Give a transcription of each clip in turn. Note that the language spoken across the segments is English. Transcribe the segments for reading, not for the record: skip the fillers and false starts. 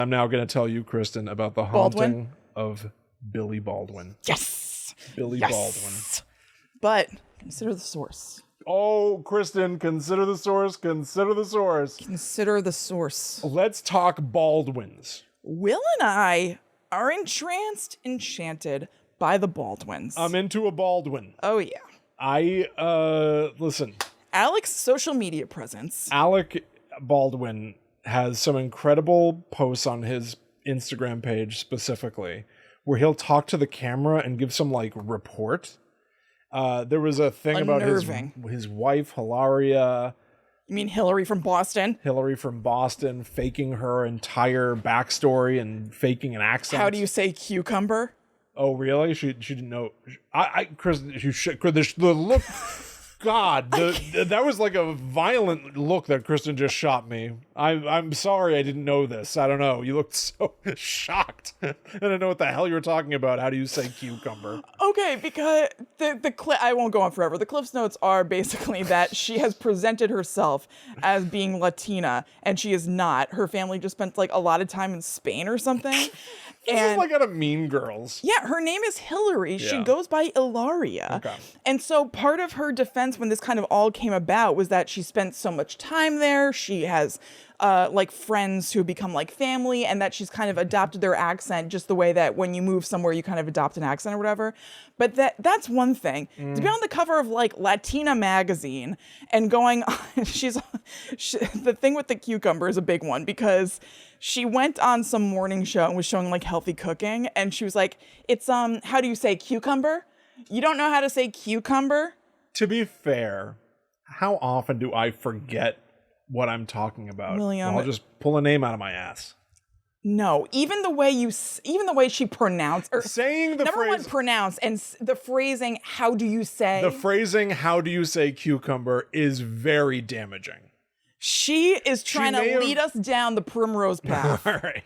I'm now going to tell you, Kristen, about the haunting of Billy Baldwin. Yes. Billy Baldwin. But consider the source. Oh, Kristen, consider the source. Consider the source. Consider the source. Let's talk Baldwins. Will and I are enchanted by the Baldwins. I'm into a Baldwin. Oh, yeah. Listen. Alec's social media presence. Alec Baldwin has some incredible posts on his Instagram page specifically where he'll talk to the camera and give some like report. There was a thing about his wife, Hilaria. You mean Hillary from Boston? Hillary from Boston, faking her entire backstory and faking an accent. How do you say cucumber? Oh, really? She didn't know. Chris, the look. God, that was like a violent look that Kristen just shot me. I'm sorry I didn't know this. I don't know. You looked so shocked. I don't know what the hell you were talking about. How do you say cucumber? Okay, because I won't go on forever. The Cliff's Notes are basically that she has presented herself as being Latina, and she is not. Her family just spent like a lot of time in Spain or something. This is like out of Mean Girls. Yeah, her name is Hillary. Yeah. She goes by Hilaria. Okay. And so part of her defense when this kind of all came about was that she spent so much time there. She has like friends who become like family, and that she's kind of adopted their accent just the way that when you move somewhere, you kind of adopt an accent or whatever. But that's one thing. To be on the cover of like Latina magazine and going on, the thing with the cucumber is a big one because she went on some morning show and was showing like healthy cooking. And she was like, it's, how do you say cucumber? You don't know how to say cucumber? To be fair, how often do I forget what I'm talking about? William, I'll just pull a name out of my ass. No, even the way she pronounced, or saying the number one, pronounce, and the phrasing, how do you say? The phrasing, how do you say cucumber, is very damaging. She is trying to lead us down the primrose path. All right.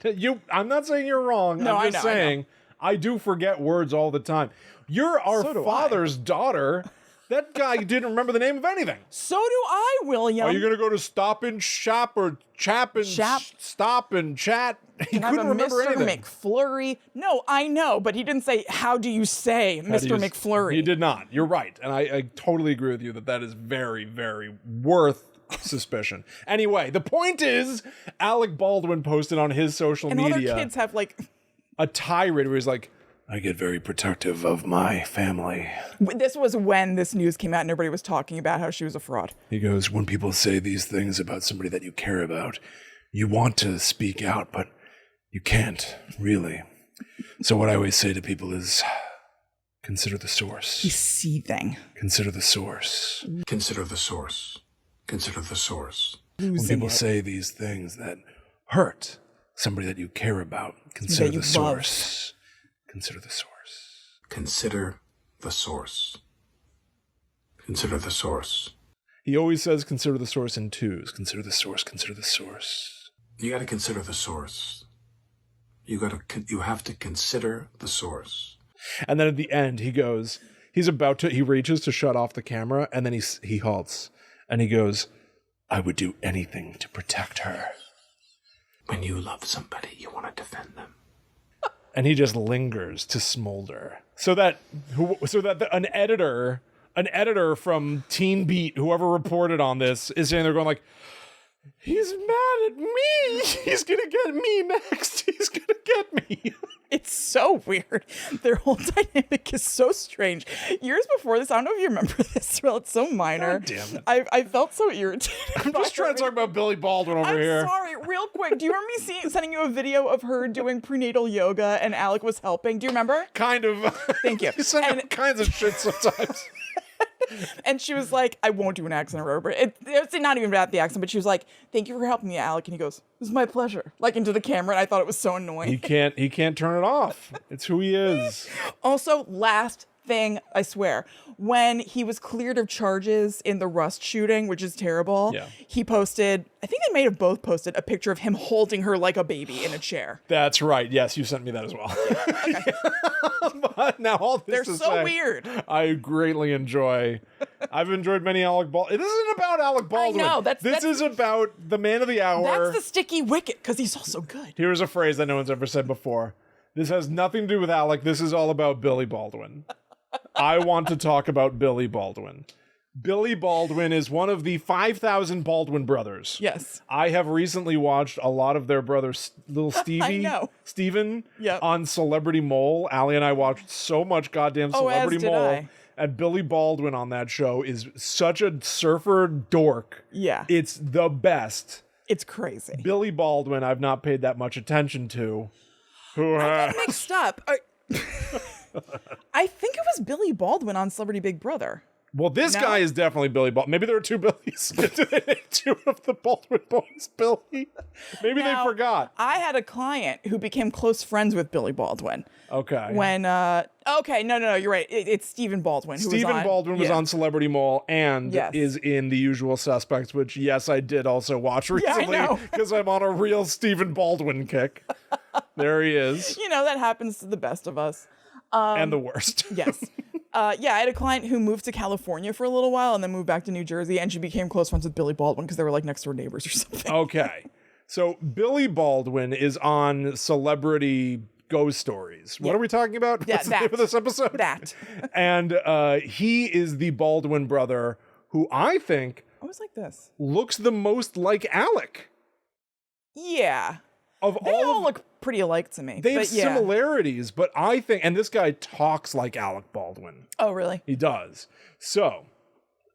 I'm not saying you're wrong. No, I'm just saying I do forget words all the time. You're our father's daughter. That guy didn't remember the name of anything. So do I, William. Are you going to go to Stop and Shop or Chap and Stop and Chat? He couldn't remember Mr. anything. McFlurry. No, I know, but he didn't say, how do you say Mr. McFlurry? He did not. You're right. And I totally agree with you that is very, very worth suspicion. Anyway, the point is, Alec Baldwin posted on his social media. And all their kids have like a tirade where he's like, I get very protective of my family. This was when this news came out and everybody was talking about how she was a fraud. He goes, when people say these things about somebody that you care about, you want to speak out, but you can't, really. So what I always say to people is, consider the source. He's seething. Consider the source. Consider the source. Consider the source. When people say these things that hurt somebody that you care about, consider the source. Consider the source. Consider the source. Consider the source. He always says consider the source in twos. Consider the source. Consider the source. You got to consider the source. You have to consider the source. And then at the end, he goes, he reaches to shut off the camera, and then he halts. And he goes, I would do anything to protect her. When you love somebody, you want to defend them. And he just lingers to smolder. So that an editor from Teen Beat, whoever reported on this, is sitting there going like, he's mad at me. He's going to get me next. He's going to get me. It's so weird. Their whole dynamic is so strange. Years before this, I don't know if you remember this, well, it's so minor. God damn it. I felt so irritated. I'm just trying to talk about Billy Baldwin over here. I'm sorry, real quick. Do you remember me sending you a video of her doing prenatal yoga and Alec was helping? Do you remember? Kind of. Thank you. You send me all kinds of shit sometimes. And she was like, I won't do an accent or whatever. It's not even about the accent, but she was like, thank you for helping me, Alec. And he goes, this is my pleasure. Like into the camera. And I thought it was so annoying. He can't turn it off. It's who he is. Also, last thing, I swear, when he was cleared of charges in the Rust shooting, which is terrible, Yeah. he posted, I think they may have both posted a picture of him holding her like a baby in a chair. That's right. Yes, you sent me that as well. But now all this They're to so say, weird. I greatly enjoy. I've enjoyed many Alec Baldwin. This isn't about Alec Baldwin. know, this is about the man of the hour. That's the sticky wicket, because he's also good. Here's a phrase that no one's ever said before. This has nothing to do with Alec. This is all about Billy Baldwin. I want to talk about Billy Baldwin. Billy Baldwin is one of the 5,000 Baldwin brothers. Yes. I have recently watched a lot of their brothers, little Stevie, Steven, Yep. on Celebrity Mole. Allie and I watched so much goddamn Celebrity as did Mole. I. And Billy Baldwin on that show is such a surfer dork. Yeah. It's the best. It's crazy. Billy Baldwin, I've not paid that much attention to. Who has? Mixed up. I think it was Billy Baldwin on Celebrity Big Brother. Well, this guy is definitely Billy Baldwin. Maybe there are two Billys. Two of the Baldwin boys, Billy. Maybe Now, they forgot. I had a client who became close friends with Billy Baldwin. Okay. When, no, you're right. It's Stephen Baldwin. Who Stephen was on, Baldwin was on Celebrity Mole and Yes. is in The Usual Suspects, which, yes, I did also watch recently know. because I'm on a real Stephen Baldwin kick. There he is. You know, that happens to the best of us. And the worst. Yes. I had a client who moved to California for a little while and then moved back to New Jersey, and she became close friends with Billy Baldwin because they were like next door neighbors or something. Okay. So Billy Baldwin is on Celebrity Ghost Stories. What are we talking about? Yeah, What's the name of this episode? That. And he is the Baldwin brother who I think I was like this. looks the most like Alec. Yeah. Of They all all of look pretty alike to me. They have but yeah. similarities, but I think, and this guy talks like Alec Baldwin. Oh, really? He does. So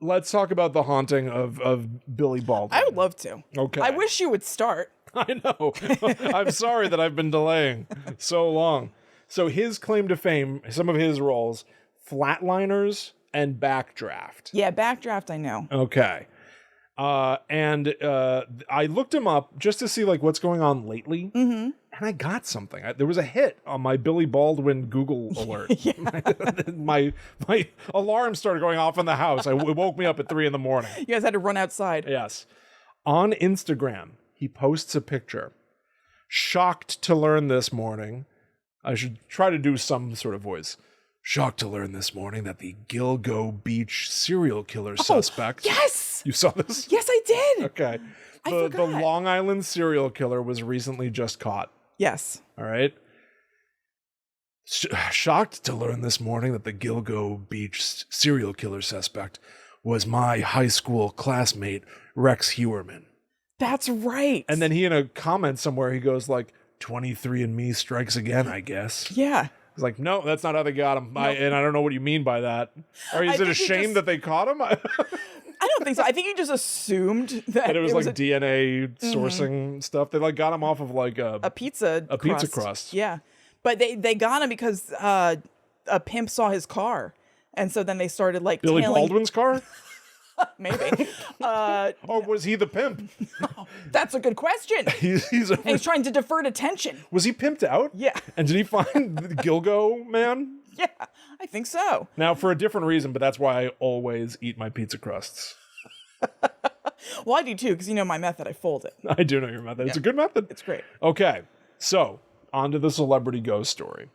let's talk about the haunting of Billy Baldwin. I would love to. Okay. I wish you would start. I know. I'm sorry that I've been delaying so long. So his claim to fame, some of his roles, Flatliners and Backdraft. Yeah, Backdraft, I know. Okay. And I looked him up just to see like what's going on lately. Mm-hmm. And I got something. There was a hit on my Billy Baldwin Google alert. my alarm started going off in the house. It woke me up at 3 a.m. You guys had to run outside. Yes. On Instagram, he posts a picture. Shocked to learn this morning. I should try to do some sort of voice. Shocked to learn this morning that the Gilgo Beach serial killer suspect. Yes! You saw this? Yes, I did. Okay. I The forgot. Long Island serial killer was recently just caught. Yes. All right. Shocked to learn this morning that the Gilgo Beach serial killer suspect was my high school classmate, Rex Hewerman. That's right. And then he, in a comment somewhere, he goes like, 23andMe strikes again, I guess. Yeah. He's like, no, that's not how they got him. And I don't know what you mean by that. Or is it a think he shame just- that they caught him? I don't think so. I think he just assumed that And it was like a DNA sourcing stuff. They like got him off of like a pizza crust. Yeah. But they got him because a pimp saw his car. And so then they started like Billy tailing, Baldwin's car? maybe. Or was he the pimp? That's a good question. He's And he's trying to divert attention. was he pimped out? Yeah. And did he find the Gilgo man? Yeah, I think so. Now, for a different reason, but that's why I always eat my pizza crusts. Well, I do too, because you know my method. I fold it. I do know your method. It's a good method. It's great. Okay, so on to the celebrity ghost story.